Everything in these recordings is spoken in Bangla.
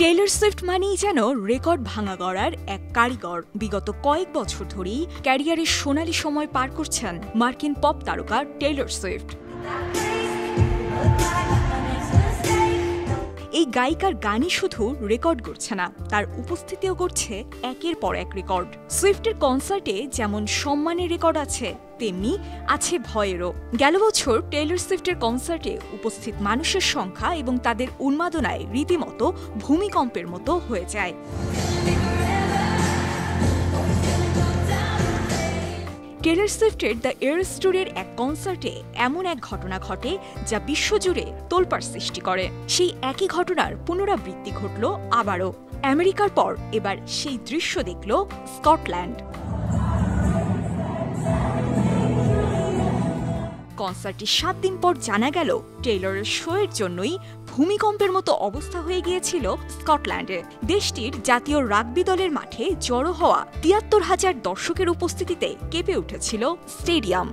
টেইলর সুইফট মানেই যেন রেকর্ড ভাঙা গড়ার এক কারিগর। বিগত কয়েক বছর ধরেই ক্যারিয়ারের সোনালী সময় পার করছেন মার্কিন পপ তারকা টেইলর সুইফট। এই গায়িকার গানই শুধু রেকর্ড করছে না, তার উপস্থিতিও করছে একের পর এক রেকর্ড। সুইফটের কনসার্টে যেমন সম্মানের রেকর্ড আছে, তেমনি আছে ভয়েরও। গেল বছর টেইলর সুইফটের কনসার্টে উপস্থিত মানুষের সংখ্যা এবং তাদের উন্মাদনায় রীতিমতো ভূমিকম্পের মতো হয়ে যায়। টেইলর সুইফটের দ্য এরাস ট্যুরের এক কনসার্টে এমন এক ঘটনা ঘটে যা বিশ্বজুড়ে তোলপাড় সৃষ্টি করে। সেই একই ঘটনার পুনরাবৃত্তি ঘটল আবারও। আমেরিকার পর এবার সেই দৃশ্য দেখল স্কটল্যান্ড। কনসার্টের 7 দিন পর জানা গেল টেইলরের শোয়ের জন্যই ভূমিকম্পের মতো অবস্থা হয়ে গিয়েছিল স্কটল্যান্ডে। দেশটির জাতীয় রাগবি দলের মাঠে জড়ো হওয়া ৭৩,০০০ দর্শকের উপস্থিতিতে কেঁপে উঠেছিল স্টেডিয়াম।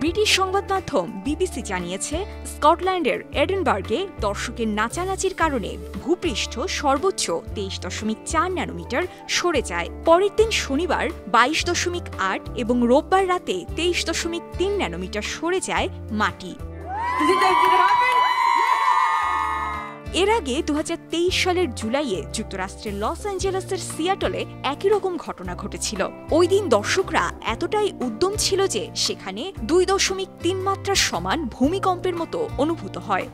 ব্রিটিশ সংবাদ মাধ্যম বিবিসি জানিয়েছে, স্কটল্যান্ডের এডিনবার্গে দর্শকের নাচানাচির কারণে ভূপৃষ্ঠ সর্বোচ্চ ২৩.৪ ন্যানোমিটার সরে যায়। পরের দিন শনিবার ২২.৮ এবং রোববার রাতে ২৩.৩ ন্যানোমিটার সরে যায় মাটি। এর আগে ২০২৩ সালের জুলাইয়ে যুক্তরাষ্ট্রের লস অ্যাঞ্জেলেসের সিয়াটলে একই রকম ঘটনা ঘটেছিল। ওই দিন দর্শকরা এতটাই উদ্যম ছিল যে সেখানে ২.৩ মাত্রার সমান ভূমিকম্পের মতো অনুভূত হয়।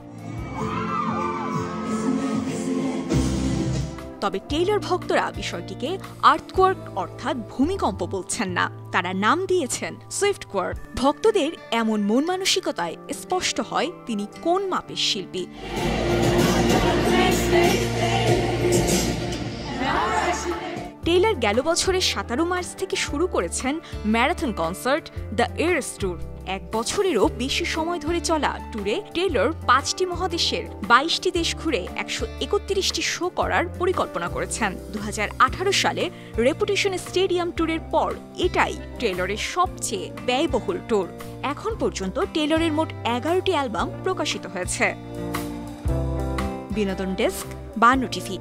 তবে টেইলর ভক্তরা বিষয়টিকে আর্থকোয়ার্ক অর্থাৎ ভূমিকম্প বলছেন না, তারা নাম দিয়েছেন সুইফটকোয়ার্ক। ভক্তদের এমন মন মানসিকতায় স্পষ্ট হয় তিনি কোন মাপের শিল্পী। টেইলর গেল বছরের ১৭ মার্চ থেকে শুরু করেছেন ম্যারাথন কনসার্ট দ্য এরাস ট্যুর। ১ বছরেরও বেশি সময় ধরে চলা ট্যুরে টেইলর ৫টি মহাদেশের ২২টি দেশ ঘুরে ১৩১টি শো করার পরিকল্পনা করেছেন। ২০১৮ সালে রেপুটেশন স্টেডিয়াম ট্যুরের পর এটাই টেইলরের সবচেয়ে ব্যয়বহুল ট্যুর। এখন পর্যন্ত টেইলরের মোট ১১টি অ্যালবাম প্রকাশিত হয়েছে। বিনোদন ডেস্ক, ৫২ টিভি।